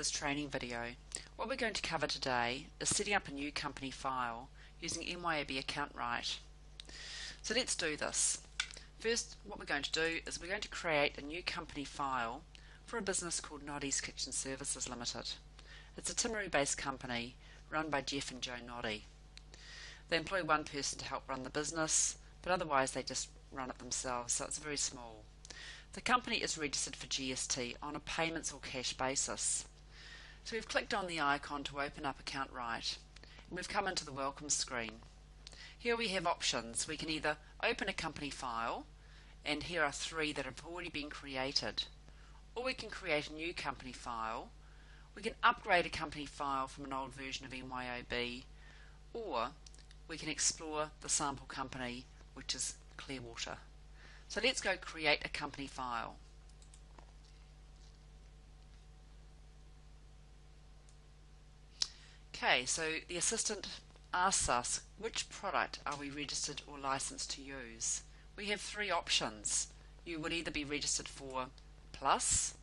this training video. What we're going to cover today is setting up a new company file using MYOB AccountWrite. So let's do this. First, what we're going to do is we're going to create a new company file for a business called Noddy's Kitchen Services Limited. It's a Timaru-based company run by Jeff and Joe Noddy. They employ one person to help run the business, but otherwise they just run it themselves, so it's very small. The company is registered for GST on a payments or cash basis. So we've clicked on the icon to open up AccountWrite, and we've come into the welcome screen. Here we have options. We can either open a company file, and here are three that have already been created, or we can create a new company file. We can upgrade a company file from an old version of MYOB, or we can explore the sample company, which is Clearwater. So let's go create a company file. Okay, so the assistant asks us which product are we registered or licensed to use. We have three options. You would either be registered for Plus,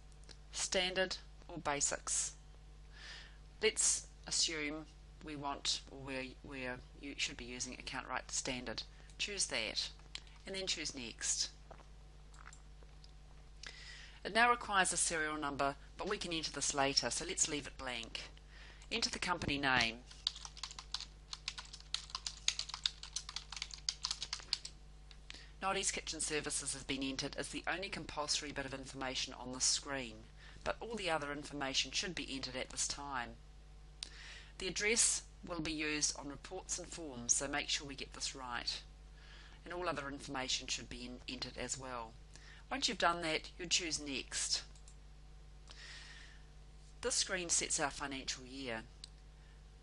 Standard or Basics. Let's assume we want, or you should be using AccountWrite Standard. Choose that and then choose Next. It now requires a serial number, but we can enter this later, so let's leave it blank. Enter the company name. Noddy's Kitchen Services has been entered as the only compulsory bit of information on the screen, but all the other information should be entered at this time. The address will be used on reports and forms, so make sure we get this right. And all other information should be entered as well. Once you've done that, you choose Next. This screen sets our financial year,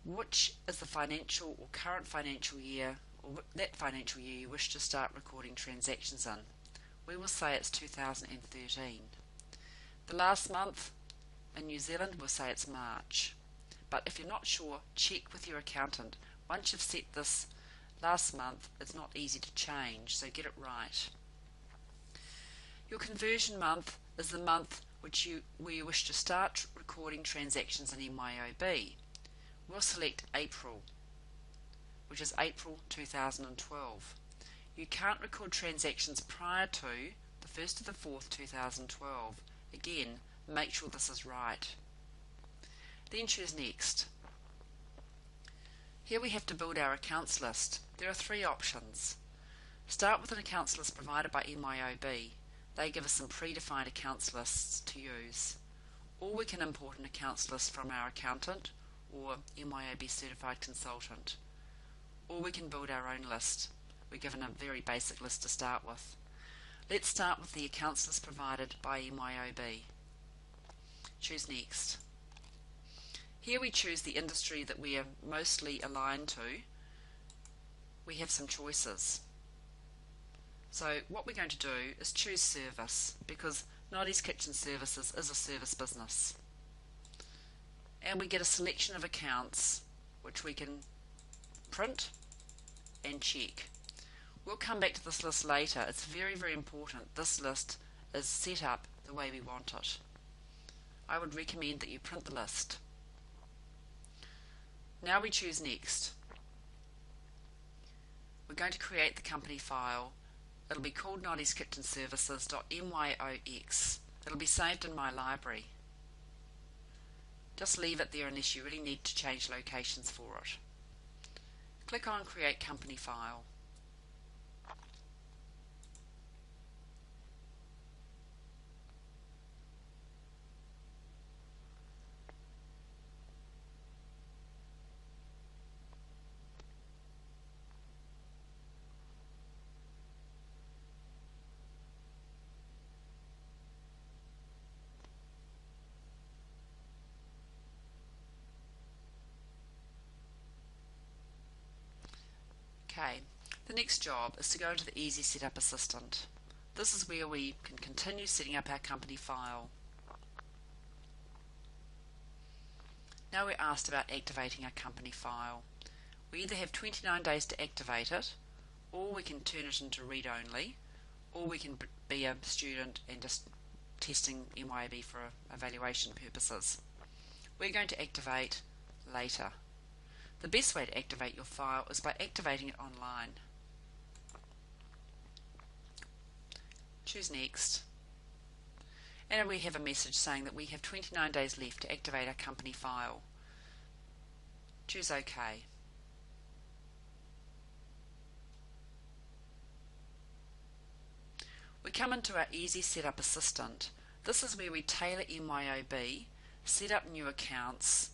which is the financial or current financial year, or that financial year you wish to start recording transactions in. We will say it's 2013. The last month in New Zealand, we'll say it's March. But if you're not sure, check with your accountant. Once you've set this last month, it's not easy to change, so get it right. Your conversion month is the month where you wish to start recording transactions in MYOB. We'll select April, which is April 2012. You can't record transactions prior to the 1st of the 4th 2012. Again, make sure this is right. Then choose Next. Here we have to build our accounts list. There are three options. Start with an accounts list provided by MYOB. They give us some predefined accounts lists to use. Or we can import an accounts list from our accountant or MYOB certified consultant. Or we can build our own list. We're given a very basic list to start with. Let's start with the accounts list provided by MYOB. Choose Next. Here we choose the industry that we are mostly aligned to. We have some choices. So what we're going to do is choose Service, because Noddy's Kitchen Services is a service business. And we get a selection of accounts which we can print and check. We'll come back to this list later. It's very, very important this list is set up the way we want it. I would recommend that you print the list. Now we choose Next. We're going to create the company file. It'll be called Noddy's Kitchen Services.myox. It'll be saved in my library. Just leave it there unless you really need to change locations for it. Click on Create Company File. Okay, the next job is to go into the Easy Setup Assistant. This is where we can continue setting up our company file. Now we're asked about activating our company file. We either have 29 days to activate it, or we can turn it into read-only, or we can be a student and just testing MYOB for evaluation purposes. we're going to activate later. The best way to activate your file is by activating it online. Choose Next, and we have a message saying that we have 29 days left to activate our company file. Choose OK. We come into our Easy Setup Assistant. This is where we tailor MYOB, set up new accounts,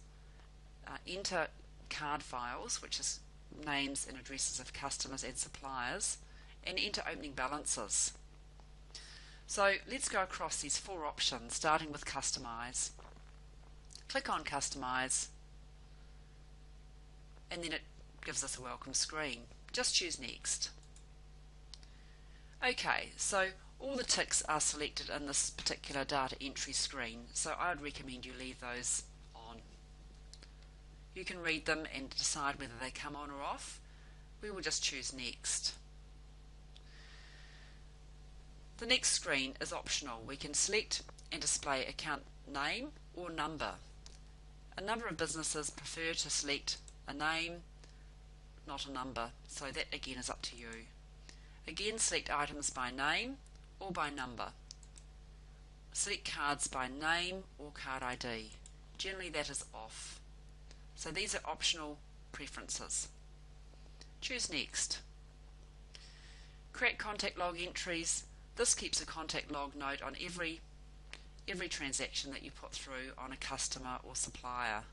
enter card files, which is names and addresses of customers and suppliers, and enter opening balances. So let's go across these four options, starting with Customize. Click on Customize, and then it gives us a welcome screen. Just choose Next. Okay, so all the ticks are selected in this particular data entry screen, so I would recommend you leave those on. You can read them and decide whether they come on or off. We will just choose Next. The next screen is optional. We can select and display account name or number. A number of businesses prefer to select a name, not a number, so that again is up to you. Again, select items by name or by number. Select cards by name or card ID. Generally that is off. So these are optional preferences. Choose Next. Create contact log entries. This keeps a contact log note on every transaction that you put through on a customer or supplier.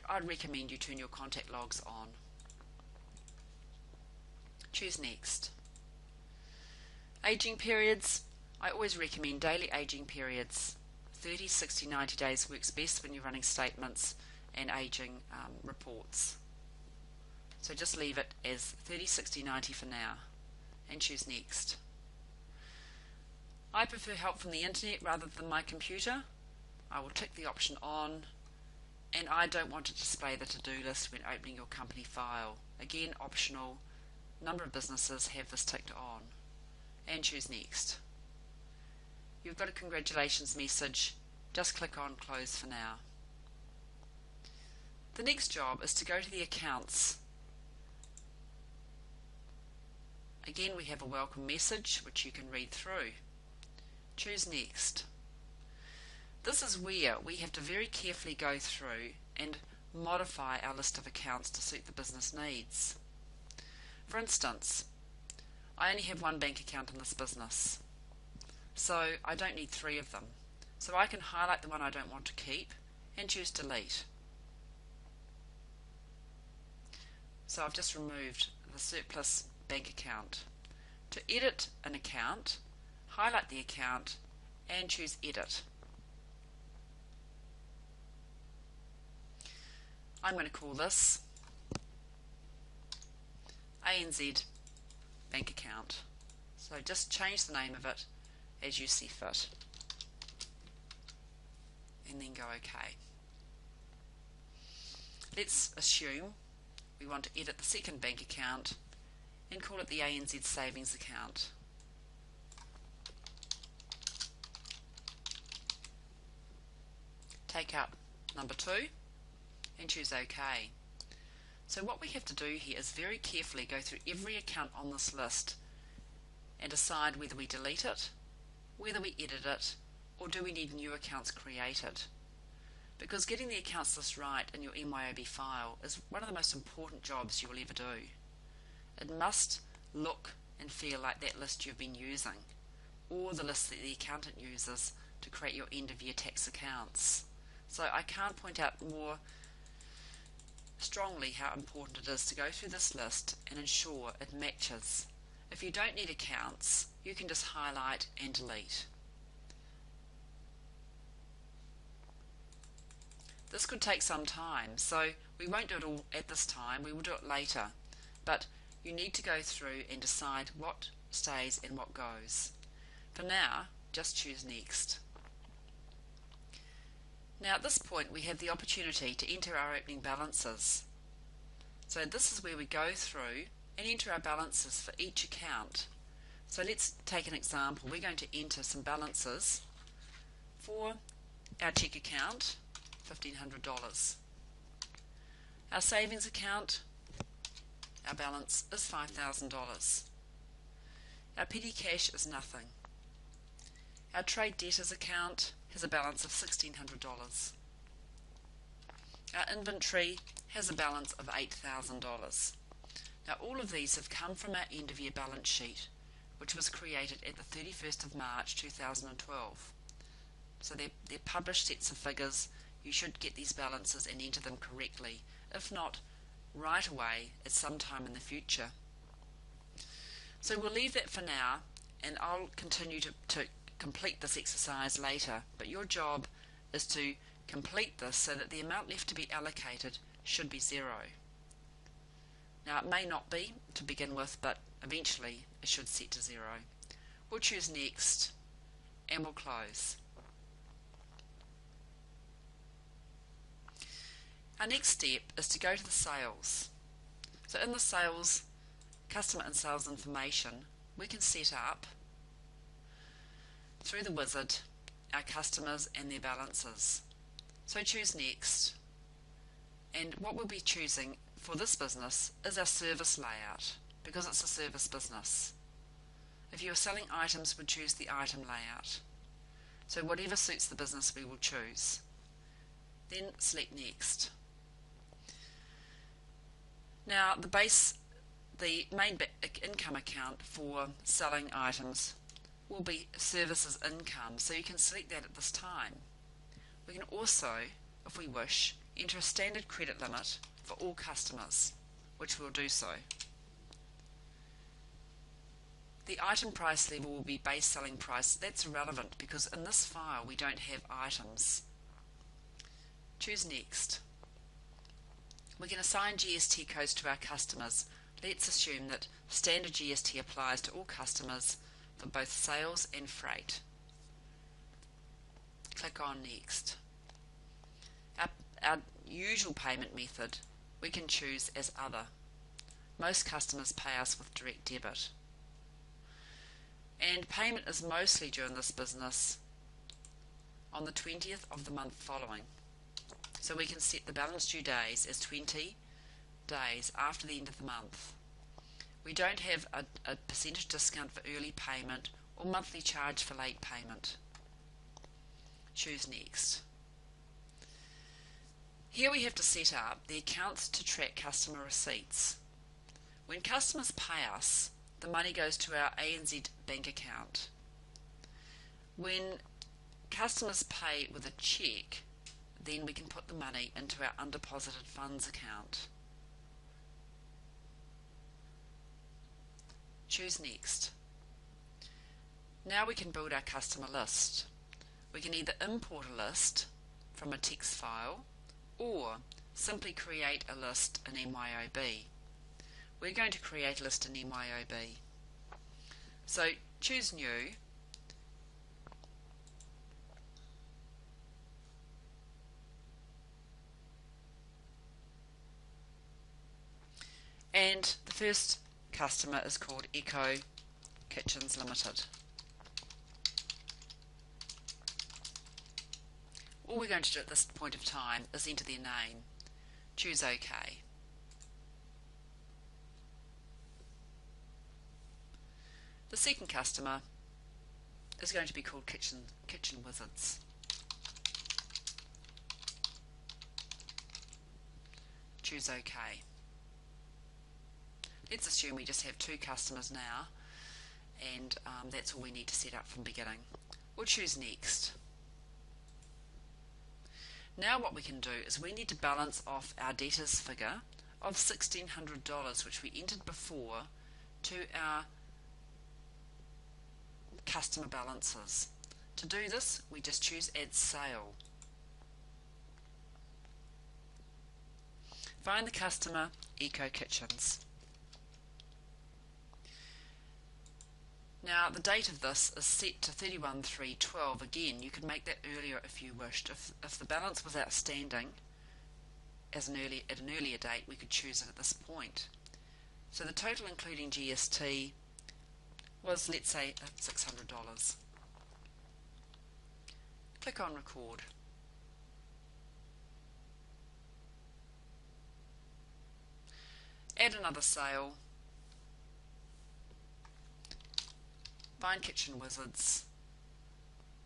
I'd recommend you turn your contact logs on. Choose Next. Aging periods. I always recommend daily aging periods. 30, 60, 90 days works best when you're running statements and aging reports. So just leave it as 30, 60, 90 for now and choose Next. I prefer help from the internet rather than my computer. I will tick the option on, and I don't want to display the to-do list when opening your company file. Again, optional. A number of businesses have this ticked on. And choose Next. You've got a congratulations message. Just click on Close for now. The next job is to go to the accounts. Again, we have a welcome message which you can read through. Choose Next. This is where we have to very carefully go through and modify our list of accounts to suit the business needs. For instance, I only have one bank account in this business, so I don't need 3 of them. So I can highlight the one I don't want to keep and choose Delete. So I've just removed the surplus bank account. To edit an account, highlight the account and choose Edit. I'm going to call this ANZ bank account. So just change the name of it as you see fit and then go OK. Let's assume we want to edit the second bank account and call it the ANZ savings account. Take out number 2 and choose OK. So what we have to do here is very carefully go through every account on this list and decide whether we delete it, whether we edit it, or do we need new accounts created. Because getting the accounts list right in your MYOB file is one of the most important jobs you will ever do. It must look and feel like that list you've been using, or the list that the accountant uses to create your end-of-year tax accounts. So I can't point out more strongly how important it is to go through this list and ensure it matches. If you don't need accounts, you can just highlight and delete. This could take some time, so we won't do it all at this time, we will do it later. But you need to go through and decide what stays and what goes. For now, just choose Next. Now at this point we have the opportunity to enter our opening balances. So this is where we go through and enter our balances for each account. So let's take an example. We're going to enter some balances for our cheque account $1,500. Our savings account, our balance is $5,000. Our petty cash is nothing. Our trade debtors account has a balance of $1,600. Our inventory has a balance of $8,000. Now all of these have come from our end of year balance sheet, which was created at the 31st of March 2012. So they're published sets of figures. You should get these balances and enter them correctly. If not, right away at some time in the future. So we'll leave that for now, and I'll continue to complete this exercise later, but your job is to complete this so that the amount left to be allocated should be zero. Now it may not be to begin with, but eventually it should set to zero. We'll choose next and we'll close. Our next step is to go to the sales. So in the sales, customer and sales information, we can set up through the wizard our customers and their balances. So choose next, and what we'll be choosing for this business is our service layout, because it's a service business. If you're selling items, we'll choose the item layout. So whatever suits the business we will choose. Then select next. Now the main income account for selling items will be services income, so you can select that at this time. We can also, if we wish, enter a standard credit limit for all customers, which we'll do so. The item price level will be base selling price. That's irrelevant because in this file we don't have items. Choose next. We can assign GST codes to our customers. Let's assume that standard GST applies to all customers for both sales and freight. Click on next. Our usual payment method we can choose as other. Most customers pay us with direct debit. And payment is mostly due in this business on the 20th of the month following. So we can set the balance due days as 20 days after the end of the month. We don't have a percentage discount for early payment or monthly charge for late payment. Choose next. Here we have to set up the accounts to track customer receipts. When customers pay us, the money goes to our ANZ bank account. When customers pay with a cheque, then we can put the money into our undeposited funds account. Choose next. Now we can build our customer list. We can either import a list from a text file or simply create a list in MYOB. We're going to create a list in MYOB. So choose new. And the first customer is called Eco Kitchens Limited. All we're going to do at this point of time is enter their name. Choose OK. The second customer is going to be called Kitchen Wizards. Choose OK. Let's assume we just have two customers now, and that's all we need to set up from the beginning. We'll choose next. Now what we can do is we need to balance off our debtors figure of $1,600, which we entered before, to our customer balances. To do this, we just choose Add Sale. Find the customer, Eco Kitchens. Now the date of this is set to 31/3/12. Again, you could make that earlier if you wished. If the balance was outstanding at an earlier date, we could choose it at this point. So the total including GST was, let's say, $600. Click on Record. add another sale, find Kitchen Wizards,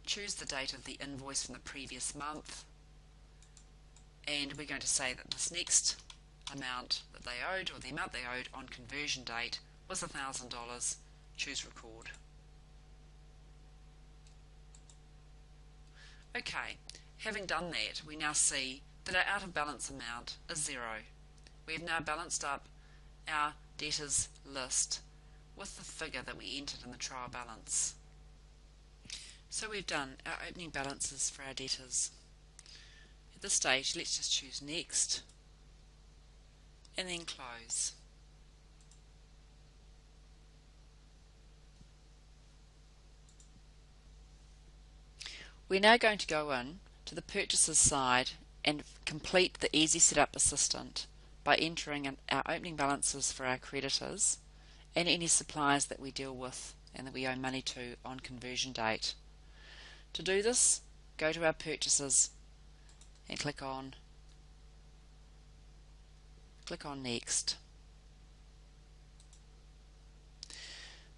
choose the date of the invoice from the previous month, and we're going to say that this next amount that they owed, or the amount they owed on conversion date, was $1,000. Choose record. Okay, having done that, we now see that our out of balance amount is 0. We have now balanced up our debtors list with the figure that we entered in the trial balance. So we've done our opening balances for our debtors. At this stage, let's just choose next and then close. We're now going to go in to the purchases side and complete the Easy Setup Assistant by entering our opening balances for our creditors and any suppliers that we deal with and that we owe money to on conversion date. To do this, go to our purchases and click on Next.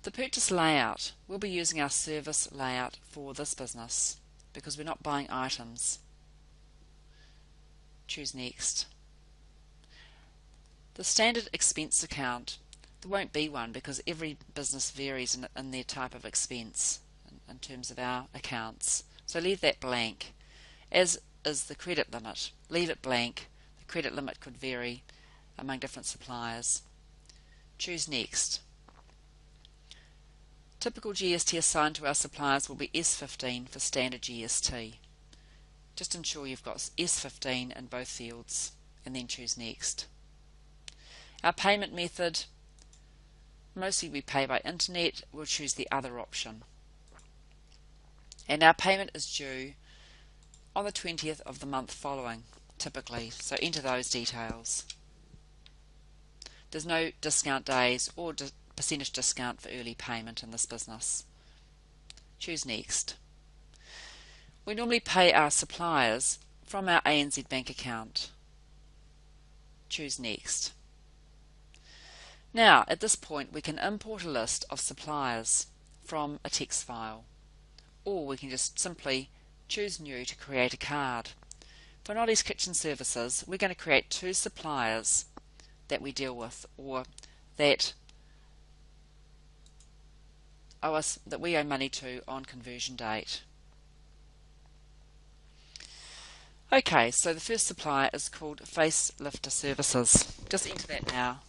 The purchase layout, we'll be using our service layout for this business because we're not buying items. Choose Next. The standard expense account, there won't be one because every business varies in their type of expense in terms of our accounts. So leave that blank, as is the credit limit. Leave it blank. The credit limit could vary among different suppliers. Choose Next. Typical GST assigned to our suppliers will be S15 for standard GST. Just ensure you've got S15 in both fields and then choose Next. Our payment method, mostly we pay by internet. We'll choose the other option. And our payment is due on the 20th of the month following, typically, so enter those details. There's no discount days or percentage discount for early payment in this business. Choose Next. We normally pay our suppliers from our ANZ bank account. Choose Next. Now, at this point, we can import a list of suppliers from a text file, or we can just simply choose New to create a card. For Noddy's Kitchen Services, we're going to create 2 suppliers that we deal with, or that we owe money to on conversion date. Okay, so the first supplier is called Facelifter Services. Just enter that now.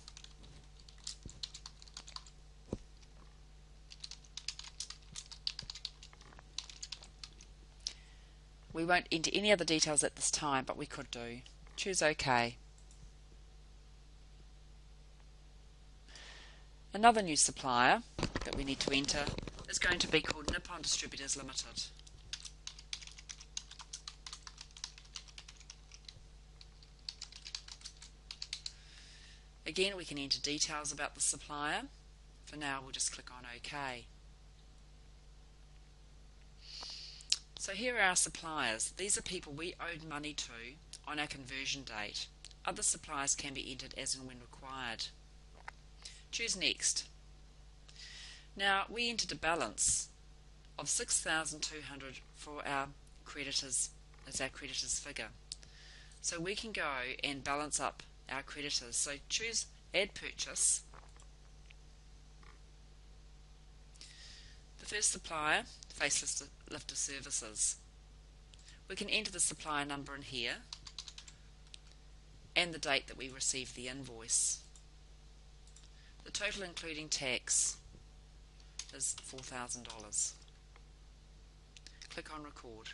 We won't enter any other details at this time, but we could do. Choose OK. Another new supplier that we need to enter is going to be called Nippon Distributors Limited. Again, we can enter details about the supplier. For now, we'll just click on OK. So here are our suppliers. These are people we owed money to on our conversion date. Other suppliers can be entered as and when required. Choose Next. Now we entered a balance of $6,200 for our creditors as our creditors figure. So we can go and balance up our creditors. So choose Add Purchase. The first supplier, Facelifter Services. We can enter the supplier number in here and the date that we received the invoice. The total including tax is $4,000. Click on Record.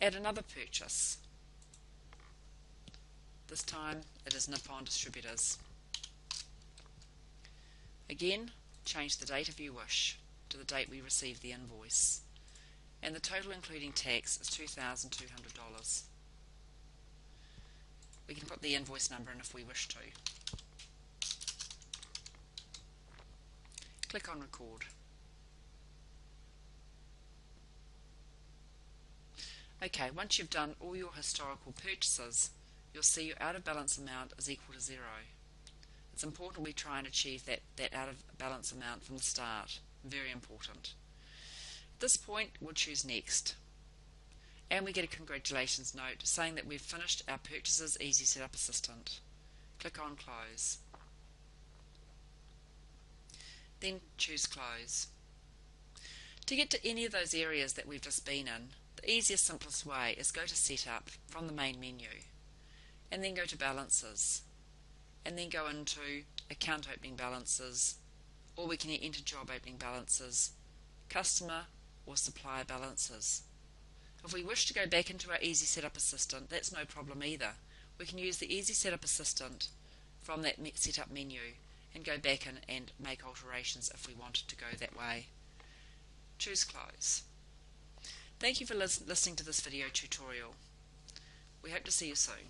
Add another purchase. This time it is Nippon Distributors. Again, change the date if you wish to the date we received the invoice. And the total including tax is $2,200. We can put the invoice number in if we wish to. Click on Record. Okay, once you've done all your historical purchases, you'll see your out of balance amount is equal to 0. It's important we try and achieve that out of balance amount from the start. Very important. At this point, we'll choose Next. And we get a congratulations note saying that we've finished our Purchases Easy Setup Assistant. Click on Close. Then choose Close. To get to any of those areas that we've just been in, the easiest, simplest way is go to Setup from the main menu, and then go to Balances, and then go into Account Opening Balances, or we can enter Job Opening Balances, Customer or Supplier Balances. If we wish to go back into our Easy Setup Assistant, that's no problem either. We can use the Easy Setup Assistant from that Setup menu and go back in and make alterations if we wanted to go that way. Choose Close. Thank you for listening to this video tutorial. We hope to see you soon.